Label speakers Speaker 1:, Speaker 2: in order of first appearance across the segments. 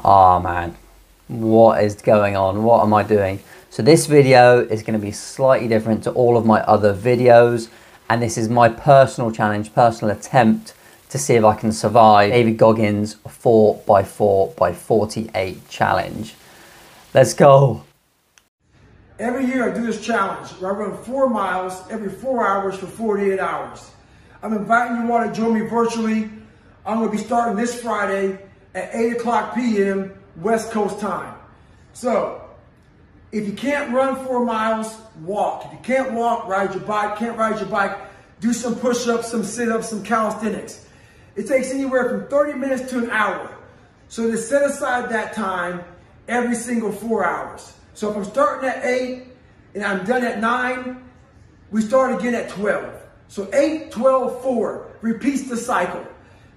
Speaker 1: Oh man, what is going on? What am I doing? So this video is going to be slightly different to all of my other videos, and this is my personal challenge, personal attempt to see if I can survive David Goggins 4x4x48 challenge. Let's go.
Speaker 2: Every year I do this challenge where I run 4 miles every 4 hours for 48 hours. I'm inviting you all to join me virtually. I'm going to be starting this Friday at 8 o'clock p.m. West Coast time. So, if you can't run 4 miles, walk. If you can't walk, ride your bike. Can't ride your bike, do some push-ups, some sit-ups, some calisthenics. It takes anywhere from 30 minutes to an hour. So to set aside that time every single 4 hours. So if I'm starting at 8 and I'm done at 9, we start again at 12. So 8, 12, 4, repeats the cycle.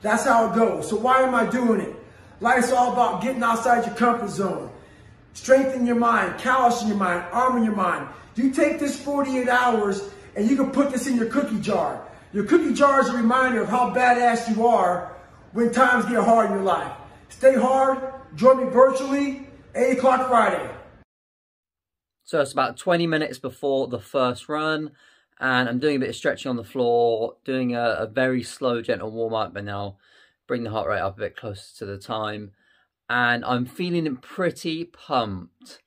Speaker 2: That's how it goes. So why am I doing it? Life's all about getting outside your comfort zone. Strengthening your mind, callousing your mind, arming your mind. You take this 48 hours and you can put this in your cookie jar. Your cookie jar is a reminder of how badass you are when times get hard in your life. Stay hard. Join me virtually, 8 o'clock Friday.
Speaker 1: So it's about 20 minutes before the first run, and I'm doing a bit of stretching on the floor, doing a very slow, gentle warm-up, and now bring the heart rate up a bit closer to the time. And I'm feeling pretty pumped,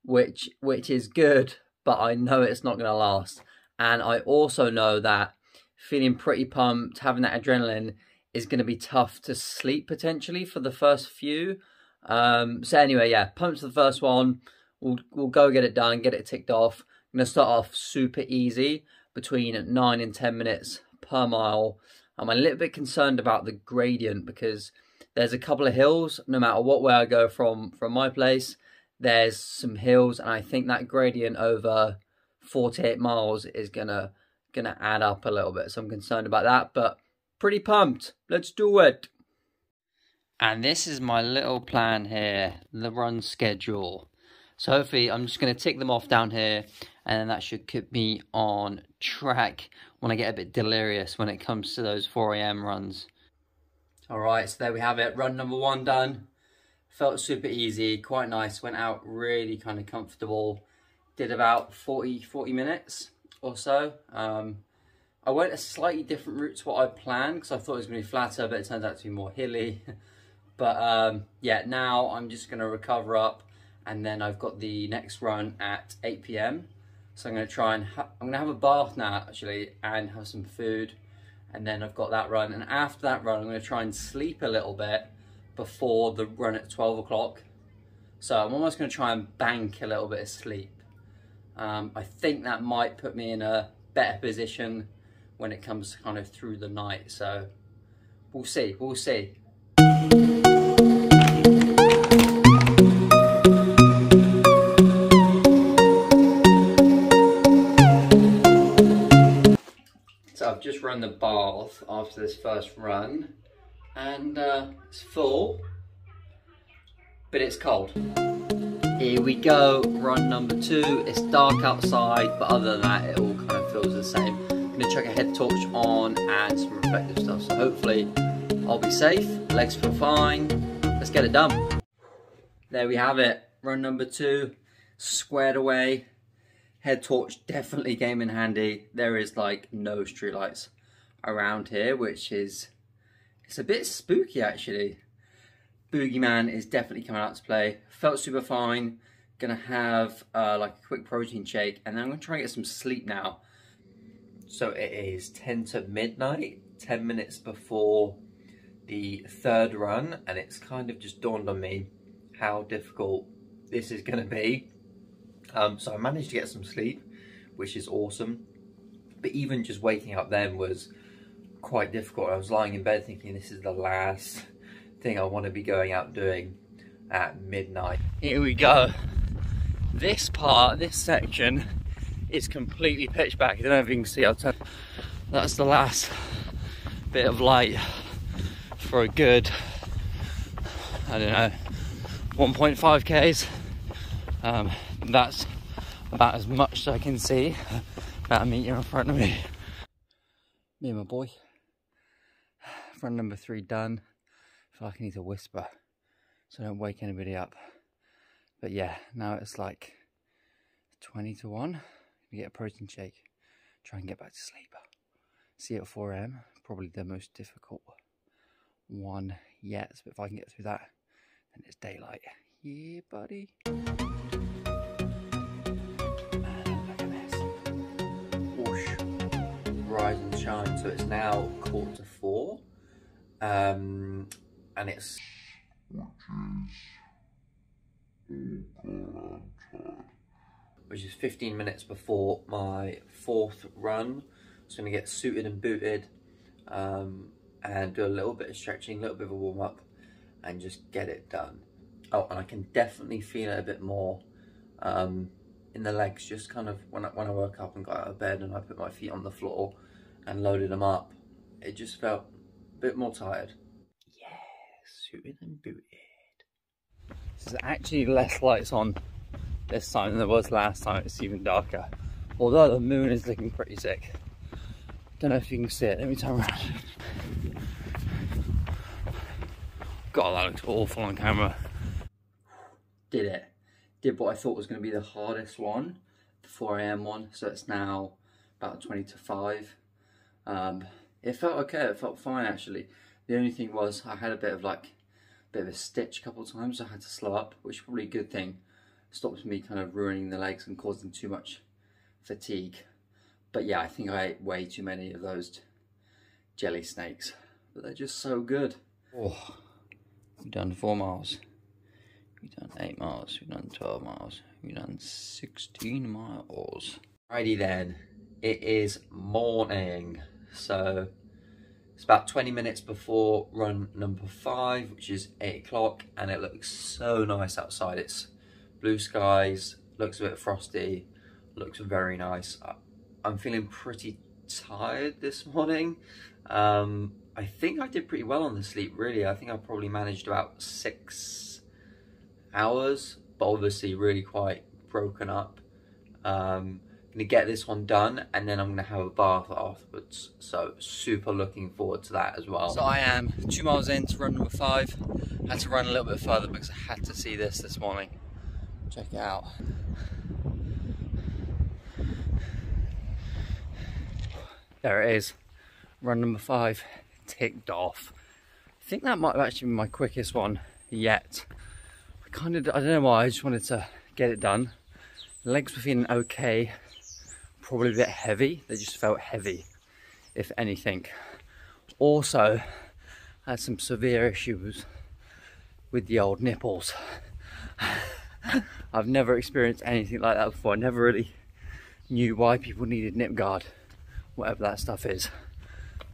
Speaker 1: which is good, but I know it's not going to last. And I also know that feeling pretty pumped, having that adrenaline, is going to be tough to sleep potentially for the first few. So anyway, yeah, pumped for the first one. We'll go get it done, get it ticked off. I'm going to start off super easy, between 9 and 10 minutes per mile. I'm a little bit concerned about the gradient because there's a couple of hills. No matter what way I go from my place, there's some hills, and I think that gradient over 48 miles is gonna add up a little bit. So I'm concerned about that, but pretty pumped. Let's do it. And this is my little plan here, the run schedule. So hopefully I'm just going to tick them off down here, and then that should keep me on track when I get a bit delirious when it comes to those 4 a.m. runs. Alright, so there we have it. Run number 1 done. Felt super easy, quite nice. Went out really kind of comfortable. Did about 40 minutes or so. I went a slightly different route to what I planned because I thought it was going to be flatter, but it turns out to be more hilly. But yeah, now I'm just going to recover up. And then I've got the next run at 8 p.m. So I'm going to try and I'm going to have a bath now actually, and have some food. And then I've got that run. And after that run, I'm going to try and sleep a little bit before the run at 12 o'clock. So I'm almost going to try and bank a little bit of sleep. I think that might put me in a better position when it comes kind of through the night. So we'll see, we'll see. I've just run the bath after this first run, and it's full, but it's cold. Here we go, run number 2. It's dark outside, but other than that, it all kind of feels the same. I'm gonna chuck a head torch on and some reflective stuff, so hopefully I'll be safe. Legs feel fine. Let's get it done. There we have it, run number 2, squared away. Head torch definitely came in handy. There is like no streetlights around here, which is, it's a bit spooky actually. Boogeyman is definitely coming out to play. Felt super fine. Gonna have like a quick protein shake, and then I'm gonna try and get some sleep now. So it is 10 to midnight, 10 minutes before the 3rd run, and it's kind of just dawned on me how difficult this is gonna be. So I managed to get some sleep, which is awesome. But even just waking up then was quite difficult. I was lying in bed thinking this is the last thing I want to be going out doing at midnight. Here we go. This part, this section is completely pitch black. I don't know if you can see. That's the last bit of light for a good, I don't know, 1.5 Ks. That's about as much as I can see. About a meter in front of me. Me and my boy. Run number 3 done. I feel like I need to whisper so I don't wake anybody up. But yeah, now it's like 20 to 1. We get a protein shake, try and get back to sleep. See you at 4 AM, probably the most difficult one yet. But if I can get through that, then it's daylight. Yeah, buddy. And look at this. Whoosh. Rise and shine. So it's now 3:45. And it's... which is 15 minutes before my 4th run. So I'm gonna get suited and booted and do a little bit of stretching, a little bit of a warm up, and just get it done. Oh, and I can definitely feel it a bit more in the legs, just kind of when I woke up and got out of bed and I put my feet on the floor and loaded them up, it just felt a bit more tired. Yeah, suited and booted. There's actually less lights on this time than there was last time. It's even darker, although the moon is looking pretty sick. Don't know if you can see it. Let me turn around. God, that looks awful on camera. Did it. Did what I thought was going to be the hardest one, the 4 AM one. So it's now about 20 to 5. It felt okay. It felt fine actually. The only thing was I had a bit of a stitch a couple of times. So I had to slow up, which is probably a good thing. Stops me kind of ruining the legs and causing too much fatigue. But yeah, I think I ate way too many of those jelly snakes, but they're just so good. Oh, we've done 4 miles. We've done 8 miles. We've done 12 miles. We've done 16 miles. Alrighty then, it is morning. So it's about 20 minutes before run number 5, which is 8 o'clock, and it looks so nice outside. It's blue skies, looks a bit frosty, looks very nice. I'm feeling pretty tired this morning. I think I did pretty well on the sleep, really. I think I probably managed about 6 hours, but obviously really quite broken up. I'm gonna get this one done and then I'm gonna have a bath afterwards. So super looking forward to that as well. So I am 2 miles into run number 5. Had to run a little bit further because I had to see this morning. Check it out. There it is, run number 5, ticked off. I think that might have actually been my quickest one yet. I don't know why, I just wanted to get it done. The legs were feeling okay, probably a bit heavy. They just felt heavy, if anything. Also, I had some severe issues with the old nipples. I've never experienced anything like that before. I never really knew why people needed nip guard, whatever that stuff is,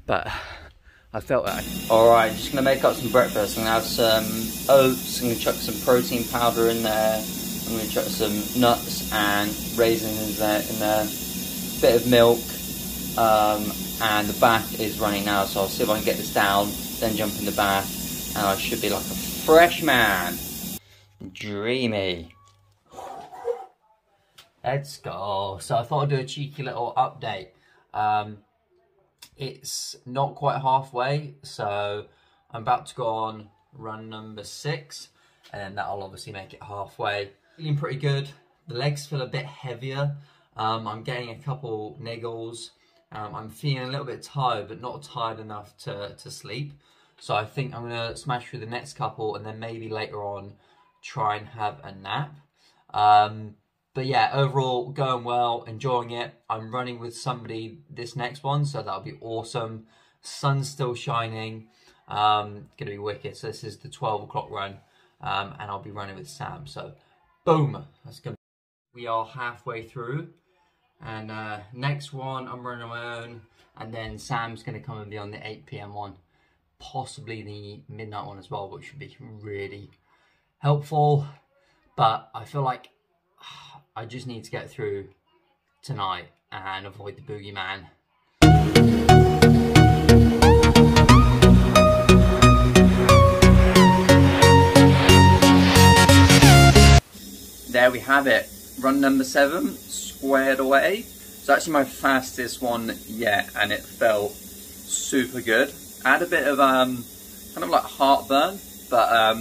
Speaker 1: but I felt that. Alright, just gonna make up some breakfast. I'm gonna have some oats, I'm gonna chuck some protein powder in there, I'm gonna chuck some nuts and raisins in there, bit of milk, and the bath is running now, so I'll see if I can get this down, then jump in the bath, and I should be like a fresh man. Dreamy. Let's go. So I thought I'd do a cheeky little update. It's not quite halfway, so I'm about to go on run number 6, and that'll obviously make it halfway. Feeling pretty good. The legs feel a bit heavier. I'm getting a couple niggles. I'm feeling a little bit tired, but not tired enough to sleep. So I think I'm gonna smash through the next couple, and then maybe later on try and have a nap. But yeah, overall, going well, enjoying it. I'm running with somebody this next one, so that'll be awesome. Sun's still shining, gonna be wicked. So this is the 12 o'clock run, and I'll be running with Sam. So, boom, that's gonna. We are halfway through, and next one I'm running on my own, and then Sam's gonna come and be on the 8 PM one, possibly the midnight one as well, which should be really helpful. But I feel like I just need to get through tonight and avoid the boogeyman. There we have it. Run number 7, squared away. It's actually my fastest one yet, and it felt super good. I had a bit of kind of like heartburn, but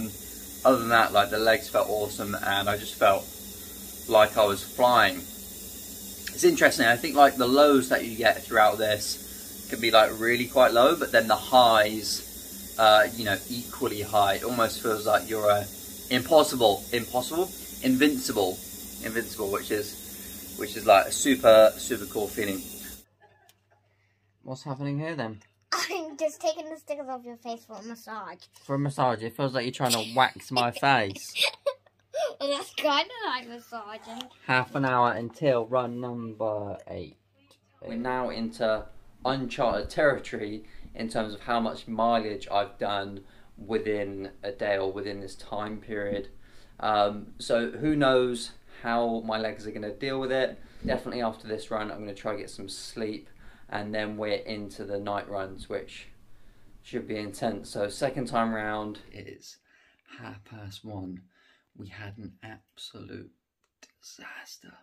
Speaker 1: other than that, like, the legs felt awesome, and I just felt like I was flying. It's interesting, I think like the lows that you get throughout this can be like really quite low, but then the highs, you know, equally high. It almost feels like you're invincible, which is like a super cool feeling. What's happening here then?
Speaker 3: I'm just taking the stickers off your face for a massage.
Speaker 1: For a massage? It feels like you're trying to wax my face.
Speaker 3: Well, that's kind of like massaging.
Speaker 1: Half an hour until run number 8. We're now into uncharted territory in terms of how much mileage I've done within a day or within this time period. So who knows how my legs are going to deal with it. Definitely after this run I'm going to try to get some sleep, and then we're into the night runs, which should be intense. So second time round is 1:30. We had an absolute disaster.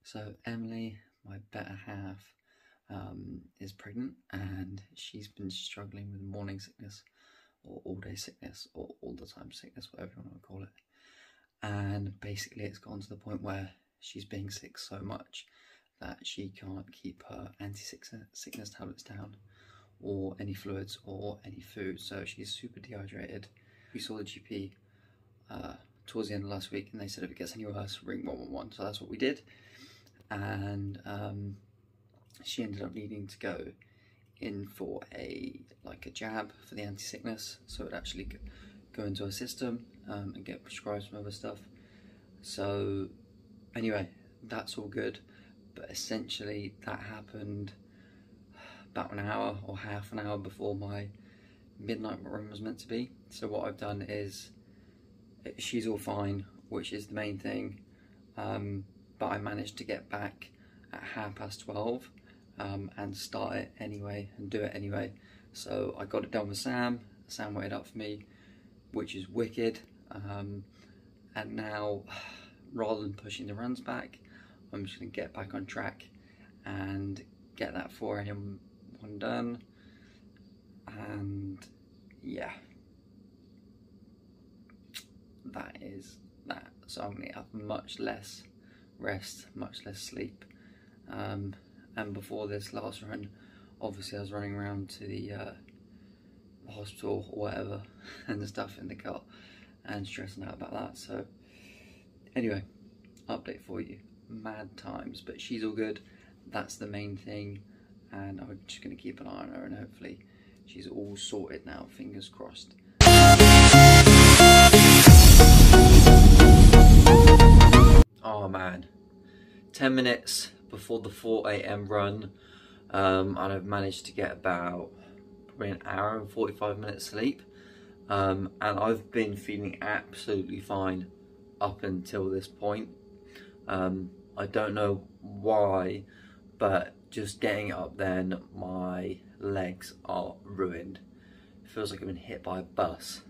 Speaker 1: So Emily, my better half, is pregnant, and she's been struggling with morning sickness, or all day sickness, or all the time sickness, whatever you want to call it. And basically it's gone to the point where she's being sick so much that she can't keep her anti-sickness tablets down, or any fluids, or any food. So she's super dehydrated. We saw the GP towards the end of last week, and they said if it gets any worse, ring 111. So that's what we did, and she ended up needing to go in for a jab for the anti-sickness, so it actually go into her system and get prescribed some other stuff. So anyway, that's all good, but essentially that happened about an hour or half an hour before my midnight run was meant to be. So what I've done is, she's all fine, which is the main thing, but I managed to get back at 12:30 and start it anyway and do it anyway. So I got it done with Sam. Sam waited up for me, which is wicked. And now, rather than pushing the runs back, I'm just going to get back on track and get that 4 AM one done. And yeah, that is that. So I'm going to have much less rest, much less sleep. And before this last run, obviously I was running around to the hospital or whatever and the stuff in the car and stressing out about that. So anyway, update for you. Mad times, but she's all good. That's the main thing, and I'm just going to keep an eye on her, and hopefully she's all sorted now, fingers crossed. Oh man, 10 minutes before the 4 AM run, and I've managed to get about probably an hour and 45 minutes sleep, and I've been feeling absolutely fine up until this point. I don't know why, but just getting up then, my legs are ruined. It feels like I've been hit by a bus.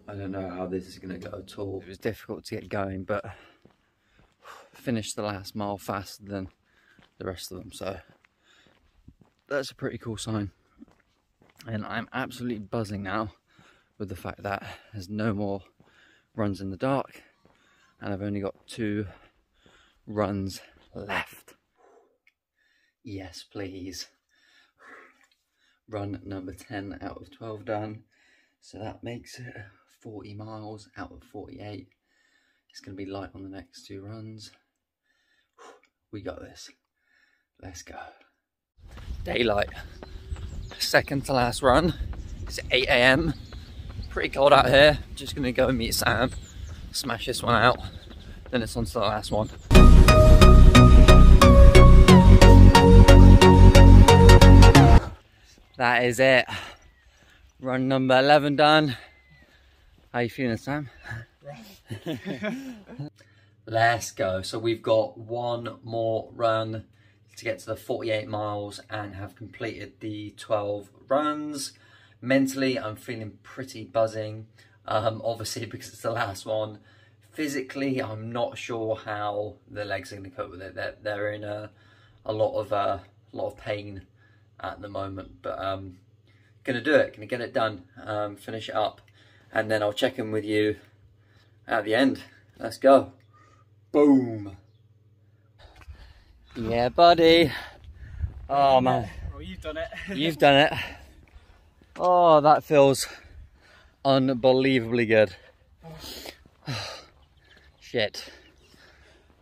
Speaker 1: I don't know how this is going to go at all. It was difficult to get going, but finished the last mile faster than the rest of them, so that's a pretty cool sign. And I'm absolutely buzzing now with the fact that there's no more runs in the dark, and I've only got 2 runs left. Yes, please. Run number 10 out of 12 done. So that makes it 40 miles out of 48. It's going to be light on the next 2 runs. We got this. Let's go. Daylight. Second to last run. It's 8 AM. Pretty cold out here. Just going to go and meet Sam. Smash this one out. Then it's on to the last one. That is it. Run number 11 done. How you feeling, Sam? Let's go. So we've got 1 more run to get to the 48 miles and have completed the 12 runs. Mentally, I'm feeling pretty buzzing, obviously because it's the last one. Physically, I'm not sure how the legs are going to cope with it. They're in a lot of pain at the moment, but gonna do it. Gonna get it done. Finish it up, and then I'll check in with you at the end. Let's go. Boom. Yeah, buddy. Oh, man.
Speaker 4: Oh, you've done it.
Speaker 1: You've done it. Oh, that feels unbelievably good. Shit.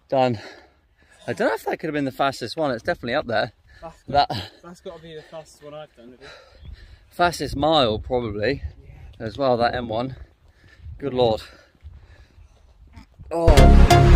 Speaker 1: Done. I don't know if that could have been the fastest one. It's definitely up there.
Speaker 4: That's got to be the fastest one I've done.
Speaker 1: Fastest mile, probably, as well, that M1. Good Lord. Oh.